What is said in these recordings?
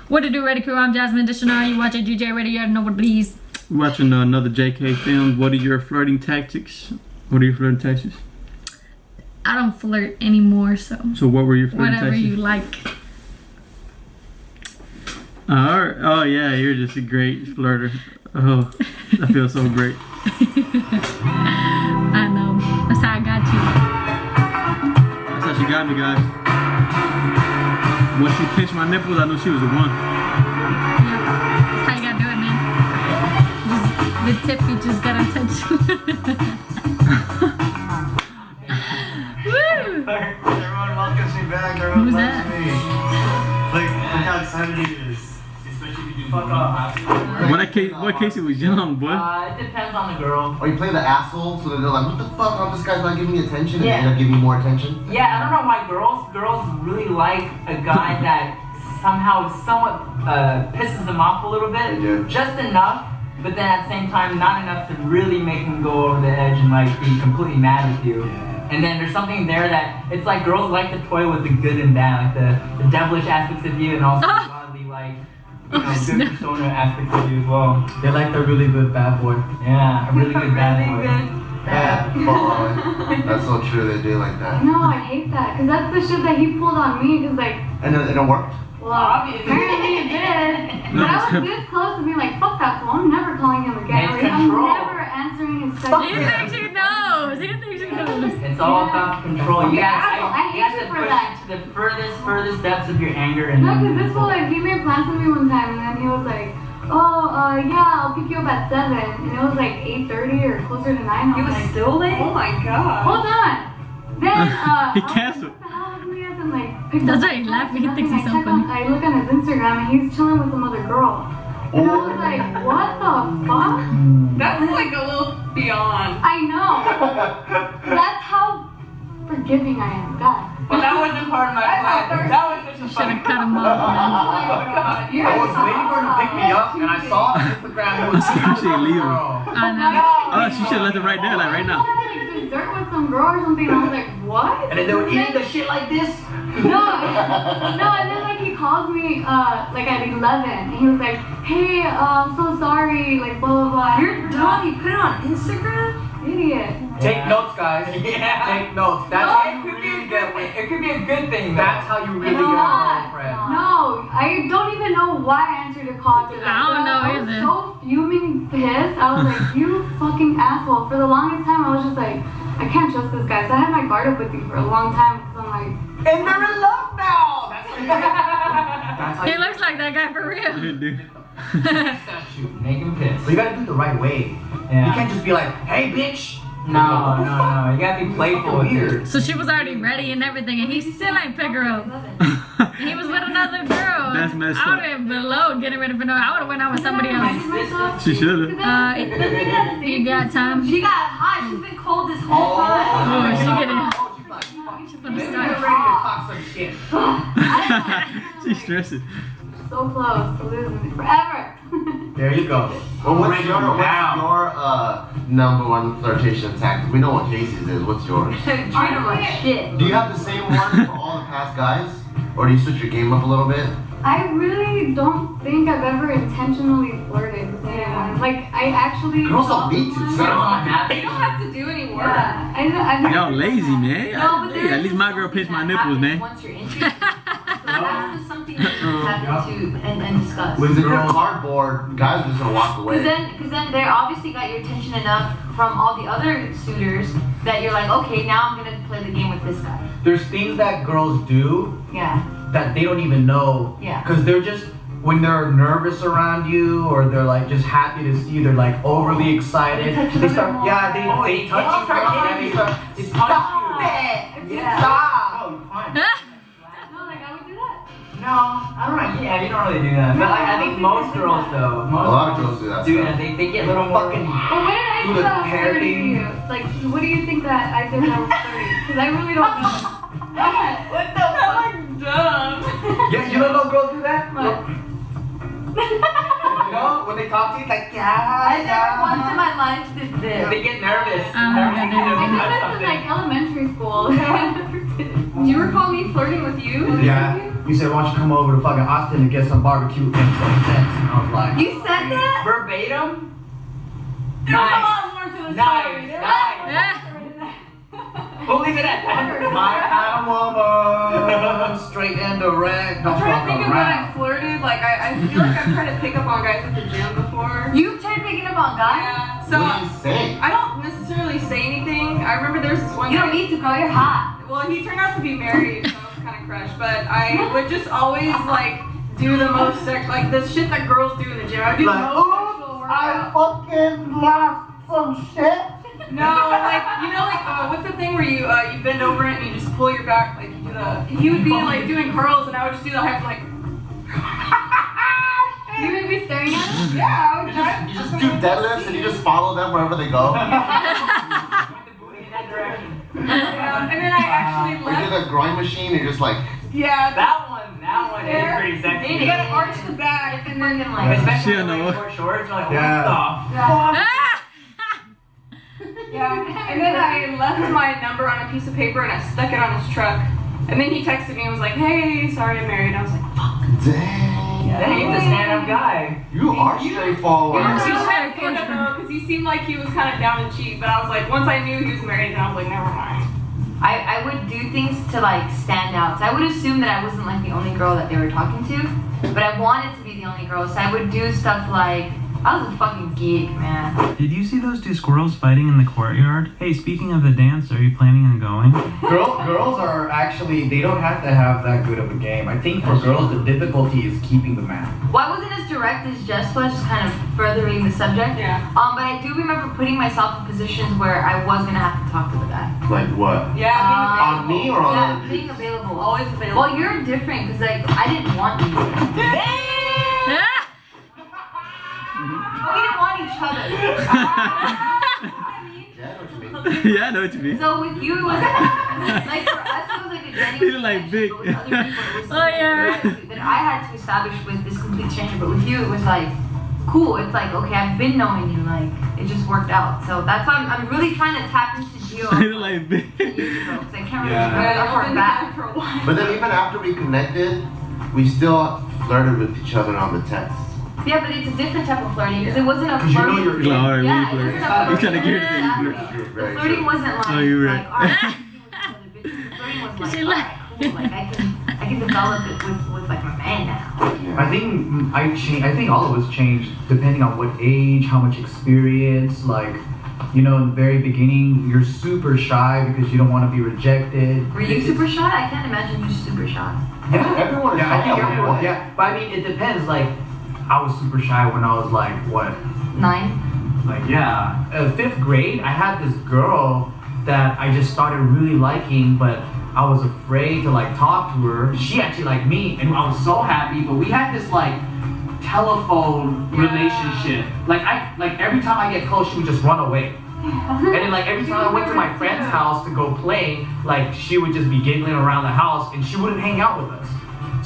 What to do, Ready Crew? I'm Jasmine Dishonor. You watching GJ Radio? You know what it is. We're watching another JKFilms. What are your flirting tactics? What are your flirting tactics? I don't flirt anymore, so. So what were your flirting whatever tactics? you like. Alright. Oh yeah, you're just a great flirter. Oh, I feel so great. I know. That's how I got you. That's how she got me, guys. Once she pinched my nipples, I knew she was the one. Yep. That's how you gotta do it, man. Just, the tip, you just gotta touch. Woo! Everyone welcomes me back. Everyone Who's loves that? me. Look how excited he is. Especially if you do fuck off. What case it was young, boy. It depends on the girl. Or you play the asshole, so that they're like, what the fuck? Oh, this guy's not giving me attention, and Yeah. they end up giving me more attention. Yeah, I don't know why girls really like a guy that somehow somewhat pisses them off a little bit. They do. Just enough, but then at the same time not enough to really make them go over the edge and like be completely mad with you. And then there's something there that it's like girls like to toy with the good and bad, like the devilish aspects of you and also the godly like good persona aspects of you as well. They like the really good bad boy. Yeah, a really good bad boy. Bad boy. That's so true, they do like that. No, I hate that, because that's the shit that he pulled on me, because like, And it worked? well, apparently it did. But I was this close to being like, fuck that fool, I'm never calling him again. It's Or I'm control. never answering his text. He thinks he knows. He thinks he knows. It's all about control. You Yeah, gotta, I you hate have to you for push that. it to the furthest depths of your anger and No, because this fool, like, he made plans with me one time, and then he was like, oh, yeah, I'll pick you up at 7. And it was like 8:30 or closer to 9. He was like, still late? Oh my god. hold on. Then, He I was canceled. like, what the hell is he and like, picked That's up why he his laughing. He phone, thinks and he's I so checked funny. I look on his Instagram, and he's chilling with some other girl. And I was like, what the fuck? That's like a little beyond. I know. That's how forgiving I am, God. But that wasn't part of my plan. That was just a Should funny. have cut him off. Oh my god. I was waiting for her to pick me up, and I saw on Instagram it was She ain't leaving. I know. Oh, she should have left it right there, like right now. I had like dessert with some girl or something, and I was like, what? and then they were eating the shit like this. No, and then like he called me like at 11, and he was like, hey, I'm so sorry, like blah blah blah. You're dumb. You put it on Instagram? Idiot. Take notes, guys. Yeah. Take notes. That's No, how it you could be a really good get thing. with. It could be a good thing. Though. That's how you really No, get a girlfriend. No, I don't even know why I answered a call to that. I don't know I either. was so fuming pissed. I was like, you fucking asshole. For the longest time, I was just like, I can't trust this guy. So I had my guard up with you for a long time because I'm like, And they're in love now. That's what That's how He you looks like that guy for real. Dude. shoot. Make him piss. But you gotta do it the right way. Yeah. You can't just be like, hey, bitch. No. You gotta be playful with her. So she was already ready and everything, and he still ain't pick her up. He was with another girl. That's messed I would up. have been low getting ready for no. I would have went out with somebody else. She should have. You got time? She got hot. She's been cold this whole time. Oh, she getting. Maybe you're ready to talk some shit. She's stressing. so close to losing me forever. There you go. Well, what's Break your, them down. number one flirtation tactic? We know what Casey's is. What's yours? Treat him like shit. Do you have the same one for all the past guys? Or do you switch your game up a little bit? I really don't think I've ever intentionally flirted with anyone. Like, I actually. Girls don't need to. They don't have They don't have to do any work. Yeah, I Y'all lazy, man. No, but Hey, at least my girl pinched my nipples, man. Once you're into it, that's just something that you have to and discuss. Because if you're cardboard, guys are just gonna walk away. Because then they obviously got your attention enough from all the other suitors that you're like, okay, now I'm gonna play the game with this guy. There's things that girls do Yeah. that they don't even know. Yeah. Because they're just, when they're nervous around you or they're like just happy to see you, they're like overly excited. They touch you They a start, little yeah, more. they touch you. Yeah, they start, they touch you. Yeah. Stop. Oh, you're fine. No, like, I would do that. No, I don't know. Yeah, you don't really do that. But like, I think most girls though. Most A lot of girls do that do stuff. that. They get a little more. Fucking. Well, what did I Do do the that was hair flirty to thing. you? Like, what do you think that I did that was flirty? Because I really don't know. What the fuck? Dumb. Yeah, you don't know girls do that? What? You know, when they talk to you, like, yeah, I never once in my life did this. They get nervous. I I did this in like elementary school. I never did. Do you recall me flirting with you? Yeah. you said, why don't you come over to fucking Austin and get some barbecue and some sense? And I was like, You said that? Verbatim? There was a Nice. lot more to the Nice, story. There was nice. a lot more to that. We'll leave it at that. my kind of woman, straight and direct. Don't I'm trying to fuck think of when I around. flirted. Like, I feel like I've tried to pick up on guys at the gym before. You tried picking up on guys? Yeah. So What do you say? I don't necessarily say anything. I remember there was this one You guy. don't need to, girl. You're hot. Well, he turned out to be married, so I was kind of crushed. But I would just always like do the most like the shit that girls do in the gym. I would do Like, the most sexual I workout. fucking lost some shit. No, like you know, like what's the thing where you bend over it and you just pull your back, like you do the. He would be like doing curls, and I would just do the hype like. You would be staring at him? Yeah, I would You just do deadlifts and you just follow them wherever they go. Yeah, and then I actually Or you do left. the groin machine and you're just like, Yeah, That one is pretty sexy. you gotta arch the back, and then Like, Especially Yeah, when no. you're wearing short shorts, you're like, Yeah. yeah, and then I left my number on a piece of paper and I stuck it on his truck. And then he texted me and was like, "Hey, sorry I'm married." I was like, "Fuck." dang, Yeah, he's a stand-up guy. you are straightforward. Yeah, He's so very because he seemed like he was kind of down and cheap, but I was like, once I knew he was married, then I was like, never mind. I would do things to like stand out. So I would assume that I wasn't like the only girl that they were talking to, but I wanted to be the only girl. So I would do stuff like I was a fucking geek, man. Did you see those two squirrels fighting in the courtyard? Hey, speaking of the dance, are you planning on going? Girls are actually, they don't have to have that good of a game. I think for girls, the difficulty is keeping the man. Well, I wasn't as direct as Jess was, just kind of furthering the subject. Yeah. But I do remember putting myself in positions where I was gonna have to talk to the guy. Like what? Yeah, On me or on Yeah, other being dudes? available. always available. Well, you're different because like I didn't want you. But we didn't want each other. Yeah, I know what you mean. Yeah, I know what you mean. So with you, it was like for us, it was like a genuine Feeling like connection, big. but with other people, it was Oh, yeah. like that I had to establish with this complete stranger. But with you, it was like cool. It's like okay, I've been knowing you. Like it just worked out. So that's why I'm really trying to tap into Gio. Feeling like big. Years ago, 'cause I can't really Yeah. remember that I've far been back. back for a while. But then even after we connected, we still flirted with each other on the text. Yeah, but it's a different type of flirting because it wasn't a 'Cause you know flirting. you're He's like, alright, Yeah, we it flirt. wasn't a He's trying to flirting. get it. Exactly. You're The very flirting true. wasn't like, Oh, you're right. like, alright, the flirting was She like, like- alright, cool, like I can develop it with like my man now. I think I think all of us changed depending on what age, how much experience. Like, you know, in the very beginning, you're super shy because you don't want to be rejected. Were you super shy? I can't imagine you super shy. Yeah, Everyone is yeah, I shy think at one everyone. point. Yeah, but I mean, it depends. Like, I was super shy when I was like, what? 9. Like, yeah, 5th grade, I had this girl that I just started really liking, but I was afraid to like talk to her. She actually liked me, and I was so happy. But we had this like telephone relationship. Like every time I get close, she would just run away. And then like every time I went to my friend's house to go play, like she would just be giggling around the house, and she wouldn't hang out with us.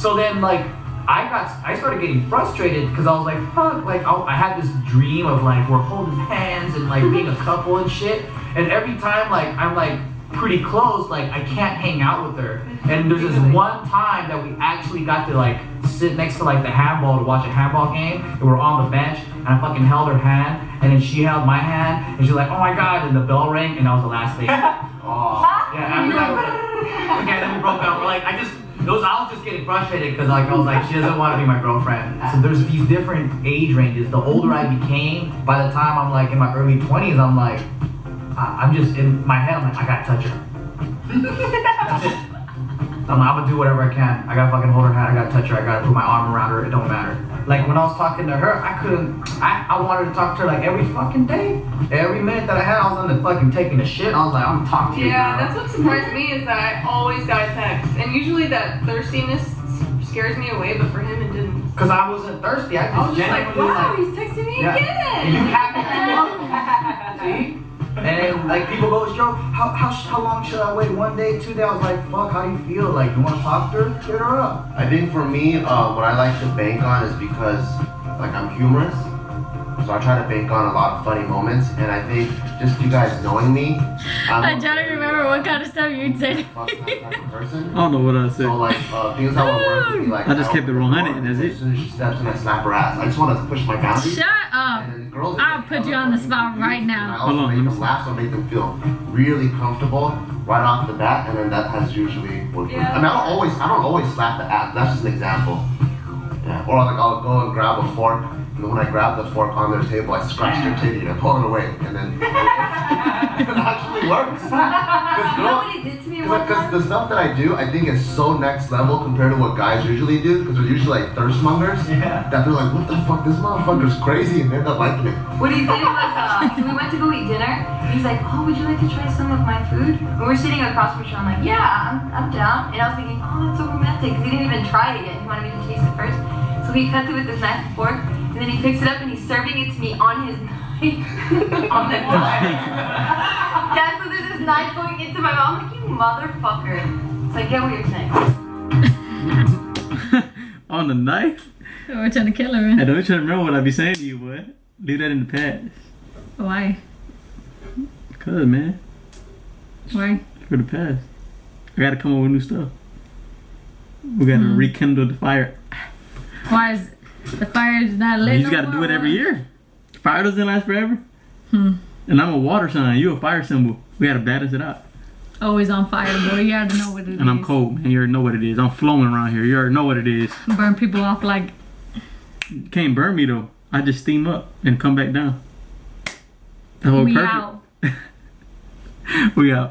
So then like I started getting frustrated because I was like, fuck, like I had this dream of like we're holding hands and like being a couple and shit. And every time like I'm like pretty close, like I can't hang out with her. And there's this one time that we actually got to like sit next to like the handball to watch a handball game, and we're on the bench, and I fucking held her hand, and then she held my hand, and she's like, oh my god, and the bell rang, and that was the last thing. Oh. Yeah, after that, okay, then we broke up. We're like, I was just getting frustrated because like I was like, she doesn't want to be my girlfriend. So there's these different age ranges. The older I became, by the time I'm like in my early 20s, I'm like, I'm just in my head. I'm like, I gotta touch her. That's it. I'm gonna do whatever I can. I gotta fucking hold her hand. I gotta touch her. I gotta put my arm around her. It don't matter. Like when I was talking to her, I wanted to talk to her like every fucking day. Every minute that I had, I was on the fucking taking a shit. I was like, I'm talking to you. Yeah, girl. that's what surprised me is that I always got a text, and usually that thirstiness scares me away, but for him it didn't. Cause I wasn't thirsty. I I was just just like, genuinely wow, like, he's texting me yeah. again. You have to see? And like people go, yo, how long should I wait? 1 day, 2 days? I was like, fuck, how do you feel? Like, you want to talk to her? Hit her up. I think for me, what I like to bank on is because, like, I'm humorous. So I try to bank on a lot of funny moments, and I think just you guys knowing me, I try to remember what kind of stuff you'd say. type of person. I don't know what I said. So like things that would work would be like I just kept it 100, and that's it. As soon as she steps in, I slap her ass. I just want to push my boundaries. Shut up. And then girls, I'll put you on the spot right And I now. also Hold on, make let me them see. laugh, so make them feel really comfortable right off the bat, and then that has usually worked. Yeah. I mean, I don't always slap the ass. That's just an example. Yeah. Or like I'll go and grab a fork, and then when I grab the fork on their table, I scratch their titty and I pull it away, and then it actually works. You know what he did to me one Because time? the stuff that I do, I think is so next level compared to what guys usually do. Because they're usually like thirst mongers. Yeah. That they're like, what the fuck, this motherfucker's crazy, and they end up liking it. What he did was, so we went to go eat dinner. And he's like, oh, would you like to try some of my food? And we're sitting across from each other. I'm like, yeah, I'm down. And I was thinking, oh, that's so romantic. Because he didn't even try it yet. He wanted me to taste it first. So he cuts it with his knife and fork. And then he picks it up and he's serving it to me on his knife. On the knife. Yeah, so there's this knife going into my mouth. I'm like, you motherfucker. So I get what you're saying. On the knife? We're trying to kill her. I don't try to remember what I be saying to you, boy. Leave that in the past. Why? Cause, man. Why? For the past. I gotta come up with new stuff. We gotta rekindle the fire. Why is the fire not lit? You just no gotta do more? it every year. Fire doesn't last forever. Hmm. And I'm a water sign. You a fire symbol. We gotta balance it out. Always on fire, boy. You gotta know what it is. And I'm cold, man. You already know what it is. I'm flowing around here. You already know what it is. Burn people off like. You can't burn me though. I just steam up and come back down. The whole We perfect. out. We out.